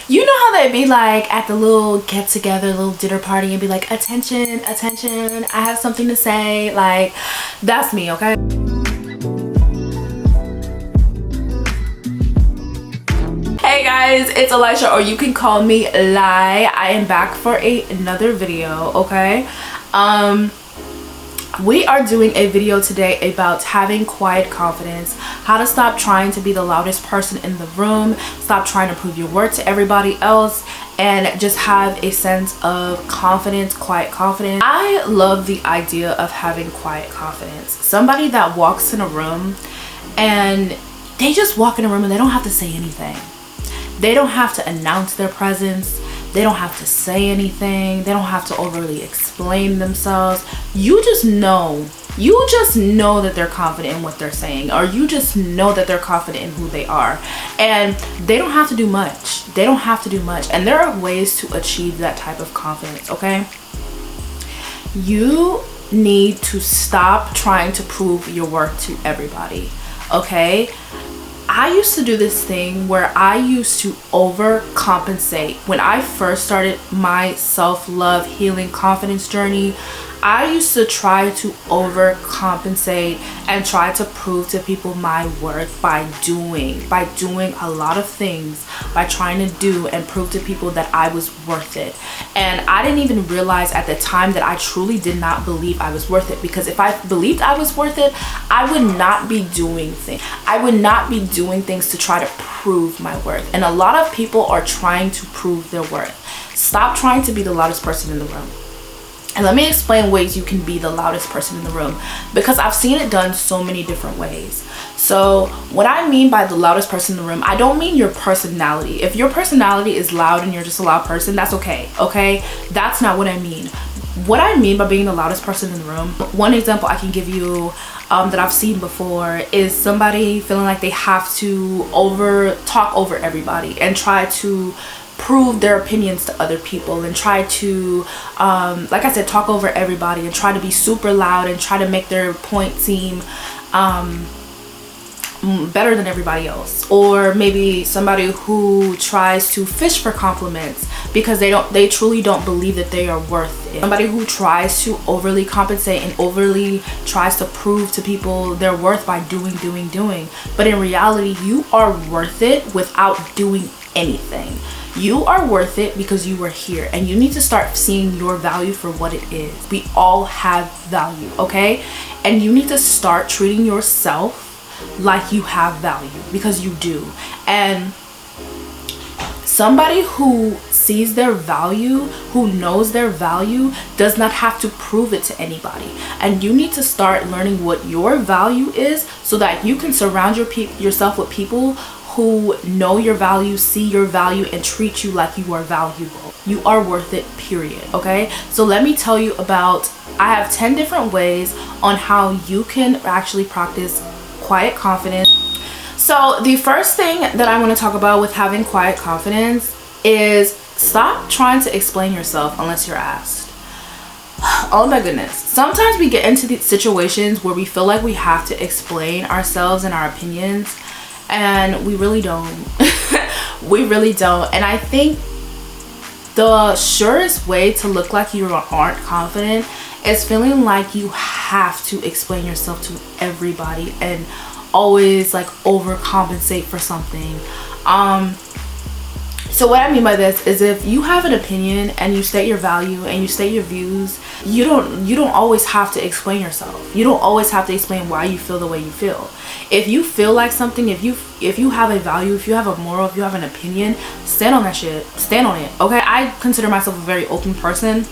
You know how they be like at the little get together, little dinner party, and be like, attention, attention, I have something to say. Like, that's me, okay? Hey guys, it's Aliesha, or you can call me Lai. I am back for another video, okay? We are doing a video today about having quiet confidence, how to stop trying to be the loudest person in the room, stop trying to prove your worth to everybody else, and just have a sense of confidence, quiet confidence. I love the idea of having quiet confidence. Somebody that walks in a room and they just walk in a room and they don't have to say anything. They don't have to announce their presence. They don't have to say anything. They don't have to overly explain themselves. You just know that they're confident in what they're saying, or you just know that they're confident in who they are, and they don't have to do much. They don't have to do much. And there are ways to achieve that type of confidence, okay? You need to stop trying to prove your worth to everybody, okay? I used to do this thing where I used to overcompensate. When I first started my self-love healing confidence journey, I used to try to overcompensate and try to prove to people my worth by doing a lot of things, by trying to do and prove to people that I was worth it. And I didn't even realize at the time that I truly did not believe I was worth it, because if I believed I was worth it, I would not be doing things. I would not be doing things to try to prove my worth. And a lot of people are trying to prove their worth. Stop trying to be the loudest person in the room. And let me explain ways you can be the loudest person in the room, because I've seen it done so many different ways. So what I mean by the loudest person in the room, I don't mean your personality. If your personality is loud and you're just a loud person, that's okay, okay? That's not what I mean. What I mean by being the loudest person in the room, one example I can give you that I've seen before is somebody feeling like they have to talk over everybody and try to prove their opinions to other people, and try to like I said, talk over everybody and try to be super loud and try to make their point seem better than everybody else. Or maybe somebody who tries to fish for compliments because they truly don't believe that they are worth it. Somebody who tries to overly compensate and overly tries to prove to people their worth by doing, but in reality you are worth it without doing anything. You are worth it because you were here, and you need to start seeing your value for what it is. We all have value, okay? And you need to start treating yourself like you have value, because you do. And somebody who sees their value, who knows their value, does not have to prove it to anybody. And you need to start learning what your value is so that you can surround yourself with people who know your value, see your value, and treat you like you are valuable. You are worth it, period, okay? So let me tell you about, I have 10 different ways on how you can actually practice quiet confidence. So the first thing that I want to talk about with having quiet confidence is stop trying to explain yourself unless you're asked. Oh my goodness. Sometimes we get into these situations where we feel like we have to explain ourselves and our opinions, and we really don't. We really don't. And I think the surest way to look like you aren't confident is feeling like you have to explain yourself to everybody and always like overcompensate for something. So what I mean by this is, if you have an opinion and you state your value and you state your views, you don't always have to explain yourself. You don't always have to explain why you feel the way you feel. If you feel like something, if you have a value, if you have a moral, if you have an opinion, stand on that shit. Stand on it, okay? I consider myself a very open person.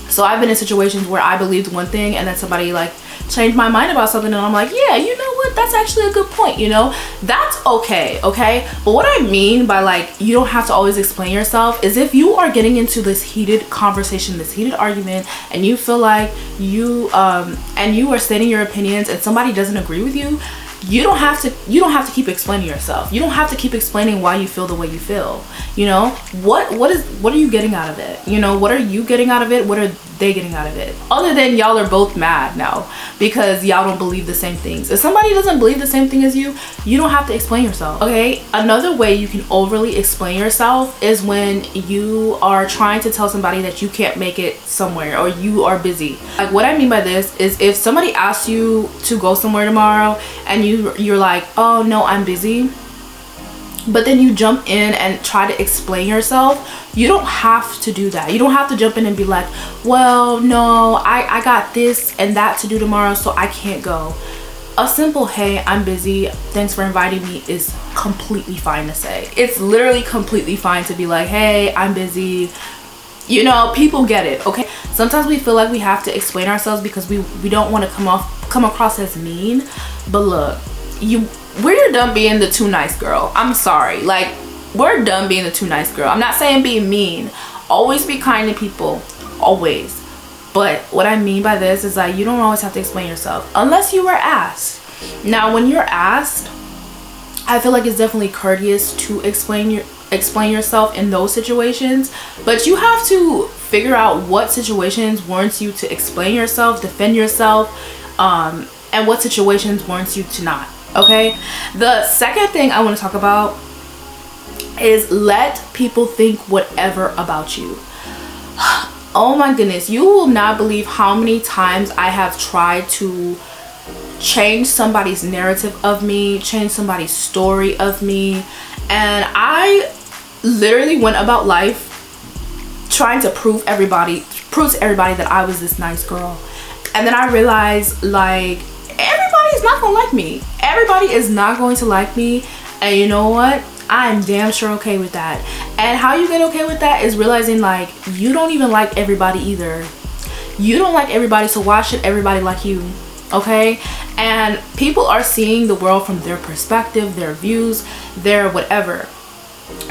So I've been in situations where I believed one thing and then somebody like changed my mind about something, and I'm like, yeah, you know what, that's actually a good point, you know? That's okay, okay? But what I mean by like you don't have to always explain yourself is, if you are getting into this heated conversation, this heated argument, and you feel like you are stating your opinions and somebody doesn't agree with you, you don't have to keep explaining yourself. You don't have to keep explaining why you feel the way you feel. You know, what are you getting out of it? You know, what are you getting out of it? What are they getting out of it? Other than y'all are both mad now because y'all don't believe the same things. If somebody doesn't believe the same thing as you, you don't have to explain yourself, okay? Another way you can overly explain yourself is when you are trying to tell somebody that you can't make it somewhere or you are busy. Like, what I mean by this is if somebody asks you to go somewhere tomorrow and you're like, oh no, I'm busy, but then you jump in and try to explain yourself, you don't have to do that. You don't have to jump in and be like, well, no, I got this and that to do tomorrow, so I can't go. A simple, hey, I'm busy, thanks for inviting me, is completely fine to say. It's literally completely fine to be like, hey, I'm busy. You know, people get it, okay? Sometimes we feel like we have to explain ourselves because we don't want to come across as mean. But look, we're done being the too nice girl. I'm sorry. Like, we're done being the too nice girl. I'm not saying being mean. Always be kind to people. Always. But what I mean by this is like, you don't always have to explain yourself unless you were asked. Now, when you're asked, I feel like it's definitely courteous to explain yourself in those situations, but you have to figure out what situations warrants you to explain yourself, defend yourself, and what situations warrants you to not. Okay, the second thing I want to talk about is let people think whatever about you. Oh my goodness, you will not believe how many times I have tried to change somebody's narrative of me, change somebody's story of me, and I literally went about life trying to prove to everybody that I was this nice girl. And then I realized, like, everybody's not gonna like me. Everybody is not going to like me, and you know what? I'm damn sure okay with that. And how you get okay with that is realizing, like, you don't even like everybody either. You don't like everybody, so why should everybody like you? Okay? And people are seeing the world from their perspective, their views, their whatever.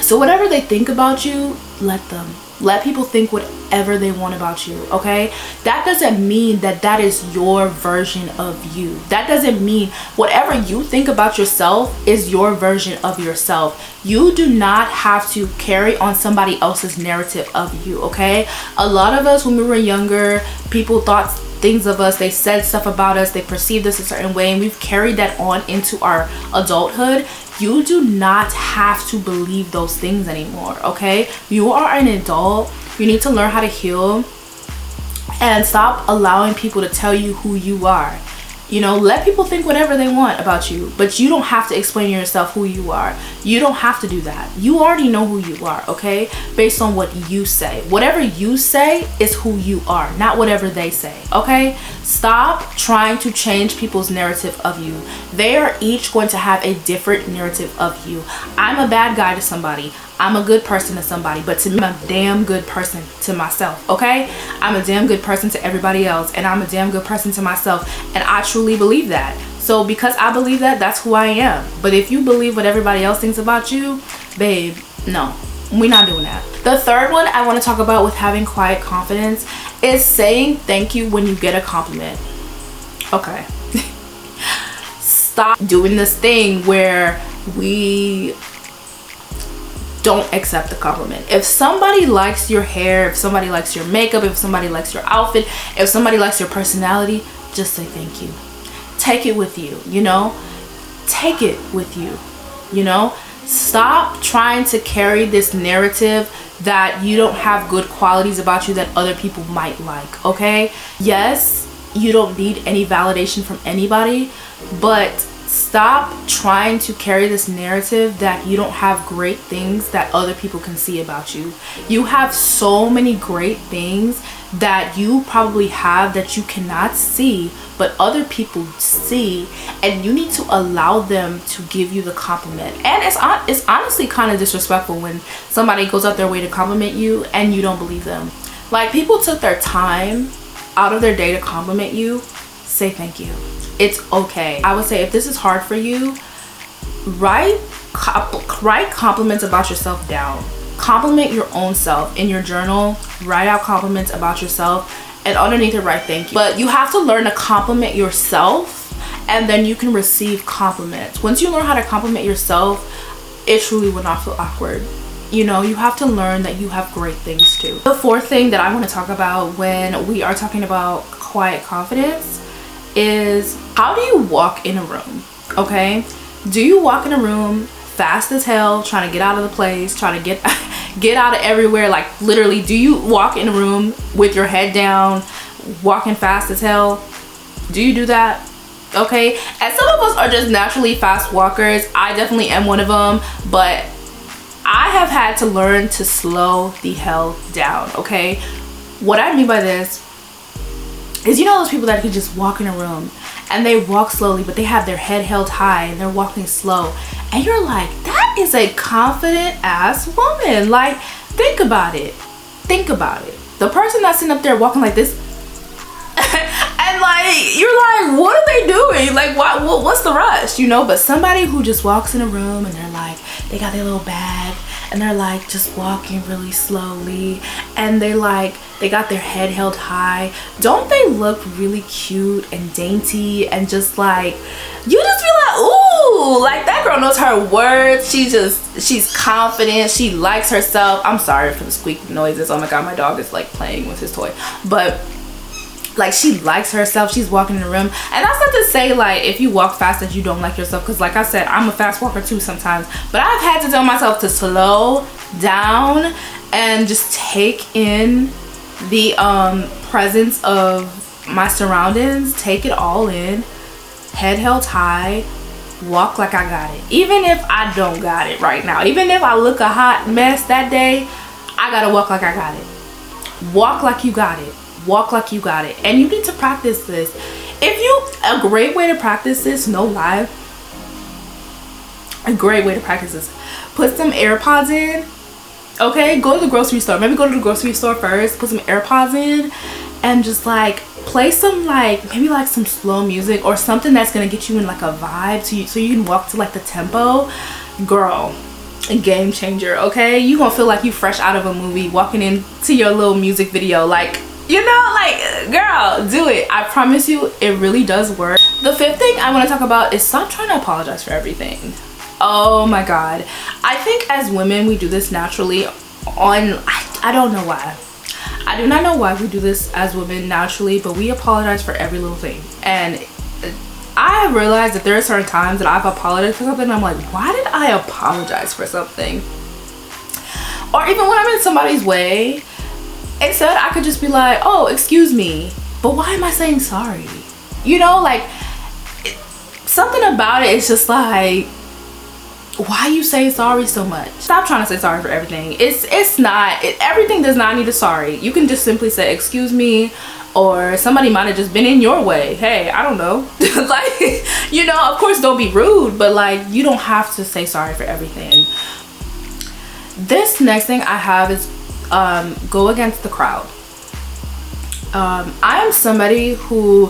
So whatever they think about you, let them. Let people think whatever they want about you, okay? That doesn't mean that that is your version of you. That doesn't mean whatever you think about yourself is your version of yourself. You do not have to carry on somebody else's narrative of you, okay? A lot of us, when we were younger, people thought things of us, they said stuff about us, they perceived us a certain way, and we've carried that on into our adulthood. You do not have to believe those things anymore, okay? You are an adult. You need to learn how to heal and stop allowing people to tell you who you are. You know, let people think whatever they want about you, but you don't have to explain to yourself who you are. You don't have to do that. You already know who you are, okay? Based on what you say. Whatever you say is who you are, not whatever they say, okay? Stop trying to change people's narrative of you. They are each going to have a different narrative of you. I'm a bad guy to somebody. I'm a good person to somebody, but to me, I'm a damn good person to myself, okay? I'm a damn good person to everybody else, and I'm a damn good person to myself, and I truly believe that. So because I believe that, that's who I am. But if you believe what everybody else thinks about you, babe, no, we're not doing that. The third one I want to talk about with having quiet confidence is saying thank you when you get a compliment. Okay. Stop doing this thing where we don't accept the compliment. If somebody likes your hair, if somebody likes your makeup, if somebody likes your outfit, if somebody likes your personality, just say thank you. Take it with you, you know? Take it with you, you know? Stop trying to carry this narrative that you don't have good qualities about you that other people might like, okay? Yes, you don't need any validation from anybody, but stop trying to carry this narrative that you don't have great things that other people can see about you. You have so many great things that you probably have that you cannot see, but other people see, and you need to allow them to give you the compliment. And it's honestly kind of disrespectful when somebody goes out their way to compliment you and you don't believe them. Like, people took their time out of their day to compliment you. Say thank you. It's okay. I would say if this is hard for you, write compliments about yourself down. Compliment your own self in your journal. Write out compliments about yourself, and underneath it, write thank you. But you have to learn to compliment yourself, and then you can receive compliments. Once you learn how to compliment yourself, it truly will not feel awkward. You know, you have to learn that you have great things too. The fourth thing that I want to talk about when we are talking about quiet confidence is, how do you walk in a room? Okay, do you walk in a room fast as hell, trying to get out of the place, trying to get out of everywhere? Like literally, do you walk in a room with your head down, walking fast as hell? Do you do that? Okay, and some of us are just naturally fast walkers. I definitely am one of them, but I have had to learn to slow the hell down. Okay, what I mean by this is, you know those people that can just walk in a room and they walk slowly, but they have their head held high and they're walking slow, and you're like, that is a confident ass woman. Like, think about it. Think about it. The person that's sitting up there walking like this and like, you're like, what are they doing? Like, what's the rush, you know? But somebody who just walks in a room and they're like, they got their little bag and they're like just walking really slowly, and they got their head held high. Don't they look really cute and dainty, and just like, you just feel like, ooh, like that girl knows her words. She's confident, she likes herself. I'm sorry for the squeaky noises. Oh my god, my dog is like playing with his toy. But like, she likes herself, she's walking in the room. And that's not to say like if you walk fast that you don't like yourself, because like I said, I'm a fast walker too sometimes, but I've had to tell myself to slow down and just take in the presence of my surroundings, take it all in, head held high, walk like I got it. Even if I don't got it right now, even if I look a hot mess that day, I gotta walk like I got it. Walk like you got it. Walk like you got it. And you need to practice this. A great way to practice this, no lie, a great way to practice this, put some AirPods in. Okay, go to the grocery store. Maybe go to the grocery store first, put some AirPods in, and just like play some maybe some slow music or something that's gonna get you in like a vibe so you can walk to like the tempo. Girl, a game changer. Okay, you gonna feel like you fresh out of a movie walking into your little music video. Like, you know, like, girl, do it. I promise you, it really does work. The fifth thing I want to talk about is stop trying to apologize for everything. Oh my god, I think as women we do this naturally. I don't know why. I do not know why we do this as women naturally, but we apologize for every little thing. And I have realized that there are certain times that I've apologized for something and I'm like, why did I apologize for something? Or even when I'm in somebody's way, instead I could just be like, oh, excuse me, but why am I saying sorry? You know, like, something about it is just like, why you say sorry so much? Stop trying to say sorry for everything. Everything does not need a sorry. You can just simply say excuse me, or somebody might have just been in your way. Hey, I don't know. Like, you know, of course don't be rude, but like, you don't have to say sorry for everything. This next thing I have is go against the crowd. I am somebody who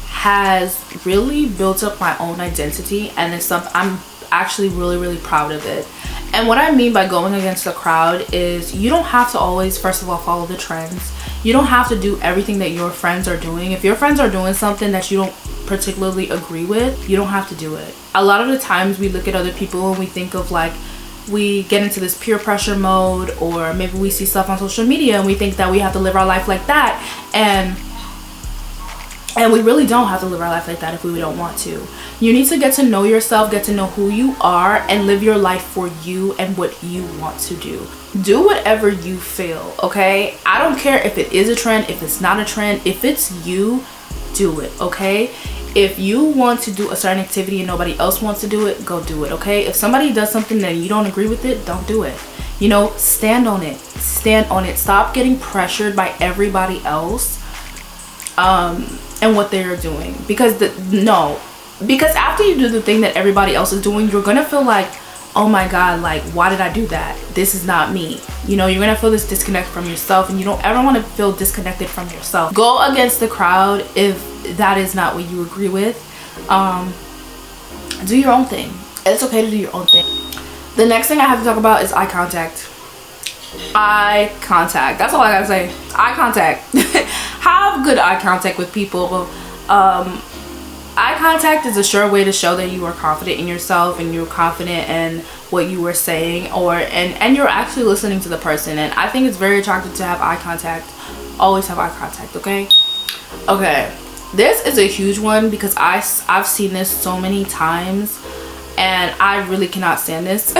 has really built up my own identity, and it's something I'm actually really proud of it. And what I mean by going against the crowd is, you don't have to always, first of all, follow the trends. You don't have to do everything that your friends are doing. If your friends are doing something that you don't particularly agree with, you don't have to do it. A lot of the times we look at other people and we think of like, we get into this peer pressure mode, or maybe we see stuff on social media and we think that we have to live our life like that, and we really don't have to live our life like that if we don't want to. You need to get to know yourself, get to know who you are, and live your life for you and what you want to do. Do whatever you feel, okay? I don't care if it is a trend, if it's not a trend. If it's you, do it, okay? If you want to do a certain activity and nobody else wants to do it, go do it, okay? If somebody does something and you don't agree with it, don't do it. You know, stand on it. Stand on it. Stop getting pressured by everybody else and what they're doing. Because after you do the thing that everybody else is doing, you're gonna feel like, oh my god, like, why did I do that? This is not me. You know, you're gonna feel this disconnect from yourself, and you don't ever want to feel disconnected from yourself. Go against the crowd if that is not what you agree with. Do your own thing. It's okay to do your own thing. The next thing I have to talk about is eye contact. Eye contact. That's all I gotta say. Eye contact. Have good eye contact with people. eye contact is a sure way to show that you are confident in yourself and you're confident in what you were saying, and you're actually listening to the person. And I think it's very attractive to have eye contact. Always have eye contact, okay? Okay, this is a huge one because I've seen this so many times and I really cannot stand this.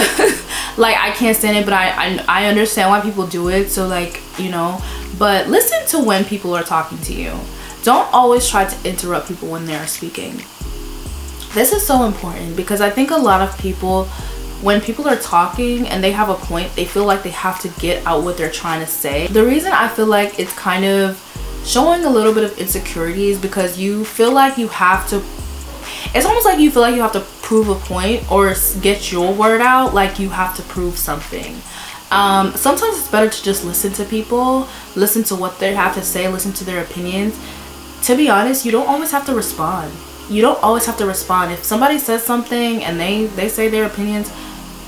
Like, I can't stand it, but I understand why people do it. So, like, you know, but listen to when people are talking to you. Don't always try to interrupt people when they're speaking. This is so important because I think a lot of people, when people are talking and they have a point, they feel like they have to get out what they're trying to say. The reason I feel like it's kind of showing a little bit of insecurity is because you feel like you have to, it's almost like you feel like you have to prove a point or get your word out, like you have to prove something. Sometimes it's better to just listen to people, listen to what they have to say, listen to their opinions. To be honest, you don't always have to respond. You don't always have to respond. If somebody says something and they say their opinions,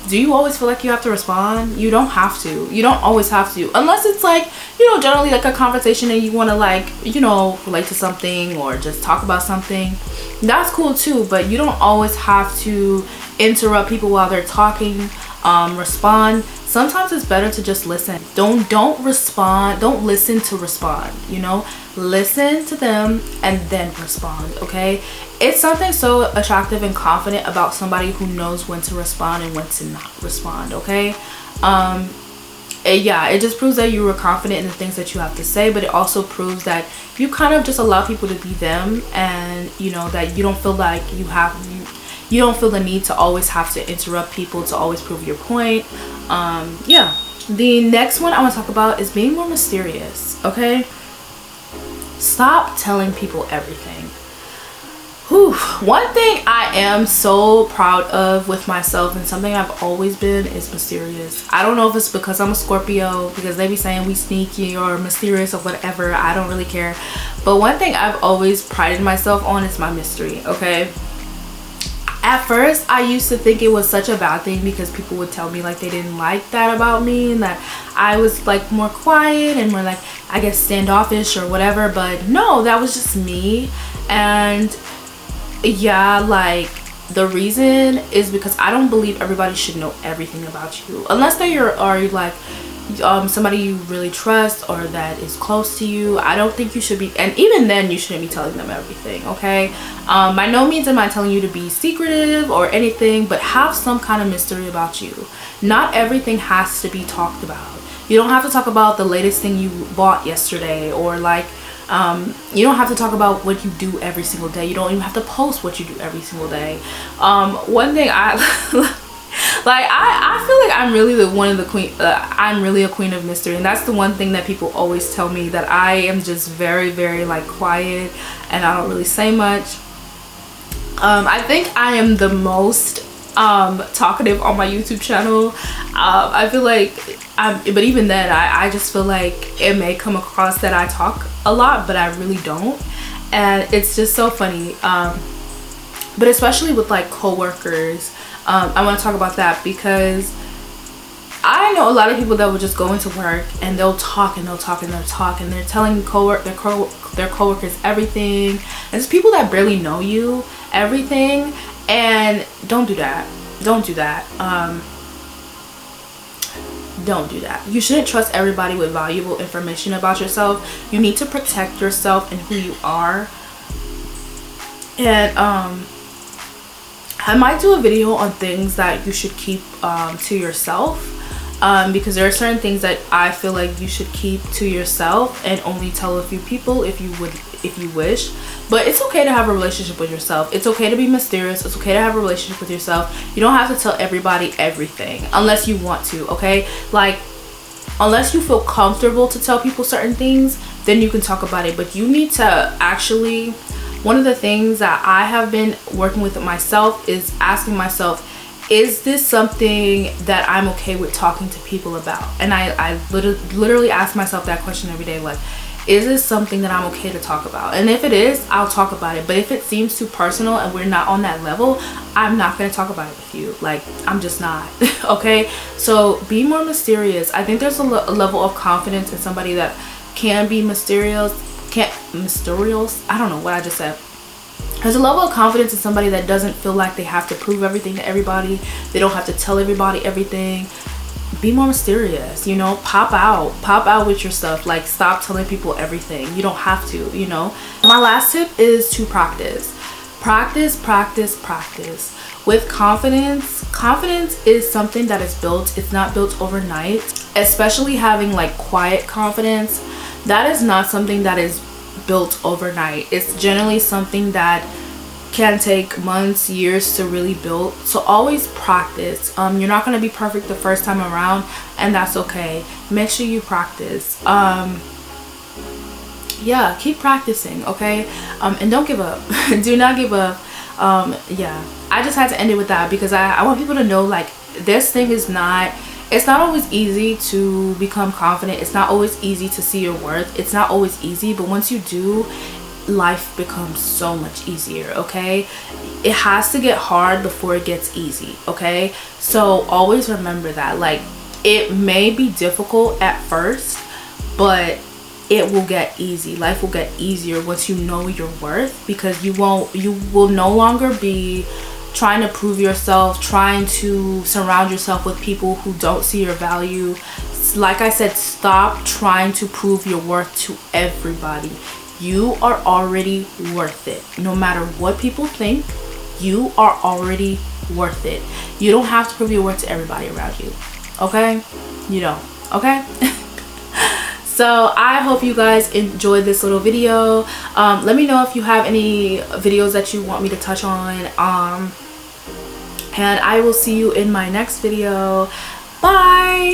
do you always feel like you have to respond? You don't have to. You don't always have to. Unless it's like, you know, generally like a conversation and you want to, like, you know, relate to something or just talk about something. That's cool too. But you don't always have to interrupt people while they're talking. Respond. Sometimes it's better to just listen. Don't respond. Don't listen to respond, you know? Listen to them and then respond, okay? It's something so attractive and confident about somebody who knows when to respond and when to not respond, okay? Yeah, it just proves that you were confident in the things that you have to say, but it also proves that you kind of just allow people to be them, and you know that you don't feel like you don't feel the need to always have to interrupt people to always prove your point. Yeah. The next one I want to talk about is being more mysterious, okay? Stop telling people everything. Whew. One thing I am so proud of with myself, and something I've always been, is mysterious. I don't know if it's because I'm a Scorpio, because they be saying we sneaky or mysterious or whatever. I don't really care. But one thing I've always prided myself on is my mystery, okay? At first, I used to think it was such a bad thing because people would tell me like they didn't like that about me and that I was like more quiet and more like, I guess, standoffish or whatever. But no, that was just me. And yeah, like, the reason is because I don't believe everybody should know everything about you unless they are like somebody you really trust or that is close to you. I don't think you should be, and even then you shouldn't be telling them everything, okay? By no means am I telling you to be secretive or anything, but have some kind of mystery about you. Not everything has to be talked about. You don't have to talk about the latest thing you bought yesterday, or like you don't have to talk about what you do every single day. You don't even have to post what you do every single day. One thing like I feel like I'm really I'm really a queen of mystery, and that's the one thing that people always tell me, that I am just very, very like quiet and I don't really say much. I think I am the most talkative on my YouTube channel. I feel like but even then I just feel like it may come across that I talk a lot, but I really don't, and it's just so funny. But especially with like co-workers, I want to talk about that because I know a lot of people that will just go into work and they'll talk and they'll talk and they'll talk and they're telling their coworkers everything, and it's people that barely know you everything. And don't do that. Don't do that. Don't do that. You shouldn't trust everybody with valuable information about yourself. You need to protect yourself and who you are. And I might do a video on things that you should keep to yourself, because there are certain things that I feel like you should keep to yourself and only tell a few people if you wish. But it's okay to have a relationship with yourself. It's okay to be mysterious. It's okay to have a relationship with yourself. You don't have to tell everybody everything unless you want to, okay? Like, unless you feel comfortable to tell people certain things, then you can talk about it. But you need to actually, one of the things that I have been working with myself is asking myself, is this something that I'm okay with talking to people about? And I literally ask myself that question every day, like, is this something that I'm okay to talk about? And if it is, I'll talk about it. But if it seems too personal and we're not on that level, I'm not going to talk about it with you. Like, I'm just not. Okay? So be more mysterious. I think there's a level of confidence in somebody that can be mysterious. I don't know what I just said. There's a level of confidence in somebody that doesn't feel like they have to prove everything to everybody. They don't have to tell everybody everything. Be more mysterious, you know. Pop out with your stuff. Like, stop telling people everything. You don't have to, you know. My last tip is to practice with confidence. Confidence is something that is built. It's not built overnight. Especially having like quiet confidence, that is not something that is built overnight. It's generally something that can take months, years to really build. So always practice. You're not going to be perfect the first time around, and that's okay. Make sure you practice. Yeah, keep practicing, okay? And don't give up. Do not give up. Yeah, I just had to end it with that because I want people to know, like, this thing is not, it's not always easy to become confident. It's not always easy to see your worth. It's not always easy, but once you do, life becomes so much easier, okay? It has to get hard before it gets easy, okay? So always remember that. Like, it may be difficult at first, but it will get easy. Life will get easier once you know your worth, because you will no longer be trying to prove yourself, trying to surround yourself with people who don't see your value. Like I said, stop trying to prove your worth to everybody. You are already worth it. No matter what people think, you are already worth it. You don't have to prove your worth to everybody around you, okay? You don't, okay? So I hope you guys enjoyed this little video. Let me know if you have any videos that you want me to touch on. And I will see you in my next video. Bye.